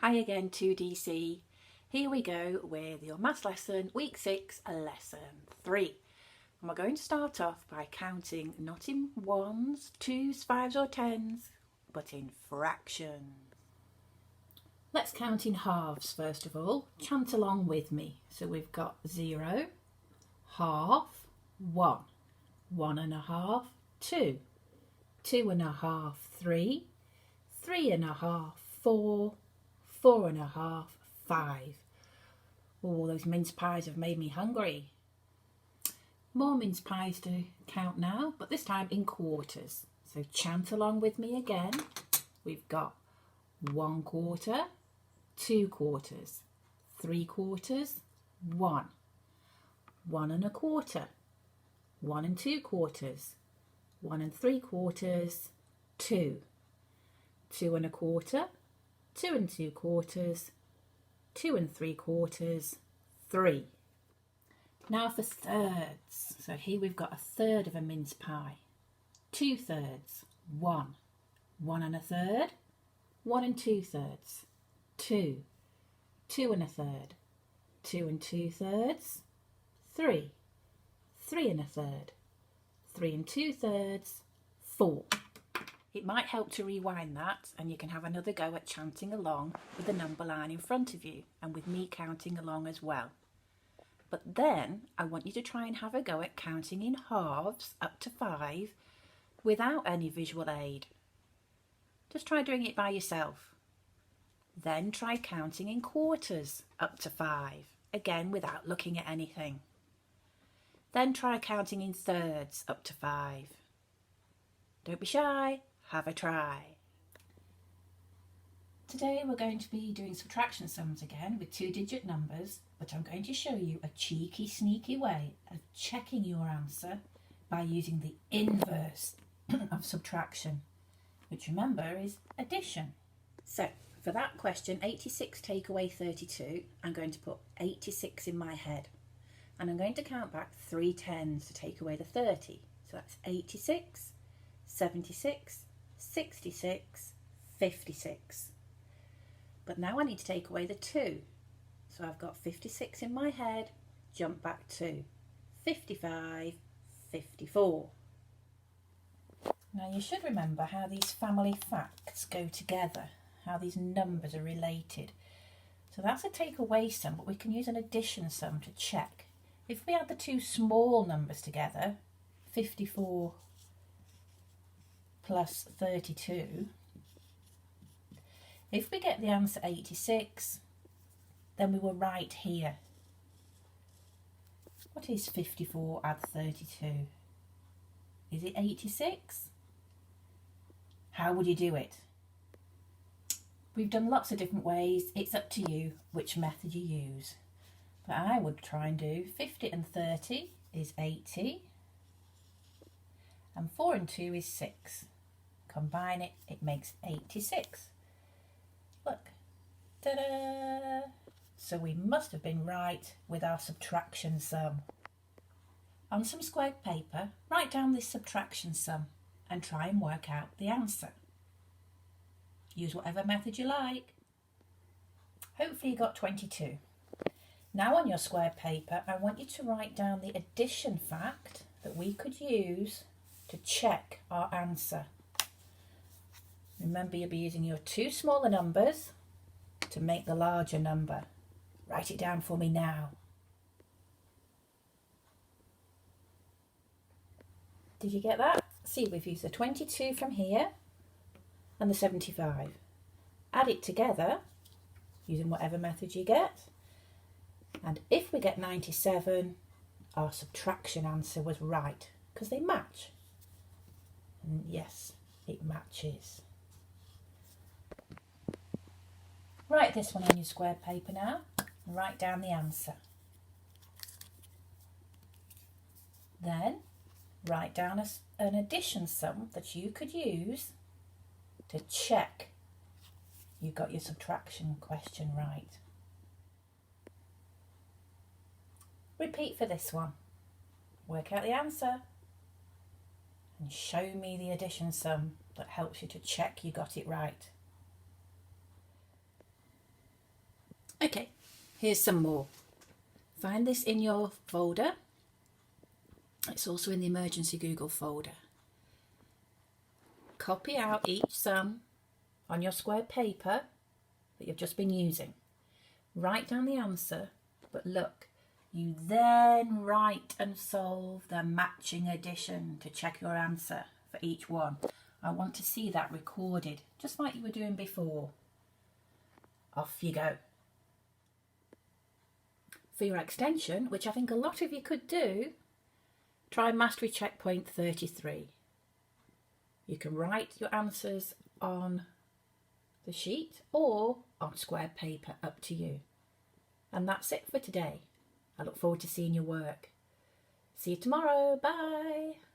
Hi again, 2DC. Here we go with your maths lesson, week 6, lesson 3. And we're going to start off by counting not in ones, twos, fives or tens, but in fractions. Let's count in halves first of all. Chant along with me. So we've got 0, half, 1, 1.5, 2, 2.5, 3, 3.5, 4, 4.5, 5. Oh, those mince pies have made me hungry. More mince pies to count now, but this time in quarters. So chant along with me again. We've got 1 quarter, 2 quarters, 3 quarters, 1, 1.25, 1 2 quarters, 1 3 quarters, 2, 2.25, 2 2 quarters, 2 3 quarters, 3. Now for thirds. So here we've got 1/3 of a mince pie, 2 thirds, 1, 1 1/3, 1 2 thirds, 2, 2 1/3, 2 2 thirds, 3, 3 1/3, 3 2 thirds, 4. It might help to rewind that and you can have another go at chanting along with the number line in front of you and with me counting along as well. But then I want you to try and have a go at counting in halves up to 5 without any visual aid. Just try doing it by yourself. Then try counting in quarters up to 5, again without looking at anything. Then try counting in thirds up to 5. Don't be shy. Have a try. Today we're going to be doing subtraction sums again with 2-digit numbers, but I'm going to show you a cheeky, sneaky way of checking your answer by using the inverse of subtraction, which remember is addition. So for that question, 86 take away 32, I'm going to put 86 in my head. And I'm going to count back 3 tens to take away the 30. So that's 86, 76, 66, 56. But now I need to take away the 2. So I've got 56 in my head, jump back 2, 55, 54. Now you should remember how these family facts go together, how these numbers are related. So that's a take away sum, but we can use an addition sum to check. If we add the 2 small numbers together, 54 plus 32, if we get the answer 86, then we were right here. What is 54 add 32? Is it 86? How would you do it? We've done lots of different ways. It's up to you which method you use. But I would try and do 50 and 30 is 80. And 4 and 2 is 6. Combine it, it makes 86. Look, ta-da! So we must have been right with our subtraction sum. On some squared paper, write down this subtraction sum and try and work out the answer. Use whatever method you like. Hopefully you got 22. Now on your square paper, I want you to write down the addition fact that we could use to check our answer. Remember, you'll be using your 2 smaller numbers to make the larger number. Write it down for me now. Did you get that? See, we've used the 22 from here and the 75. Add it together using whatever method you get. And if we get 97, our subtraction answer was right because they match. And yes, it matches. Write this one on your square paper now and write down the answer. Then write down an addition sum that you could use to check you got your subtraction question right. Repeat for this one. Work out the answer and show me the addition sum that helps you to check you got it right. Here's some more. Find this in your folder. It's also in the emergency Google folder. Copy out each sum on your squared paper that you've just been using. Write down the answer, but look, you then write and solve the matching addition to check your answer for each one. I want to see that recorded, just like you were doing before. Off you go. For your extension, which I think a lot of you could do, try Mastery Checkpoint 33. You can write your answers on the sheet or on squared paper, up to you. And that's it for today. I look forward to seeing your work. See you tomorrow. Bye.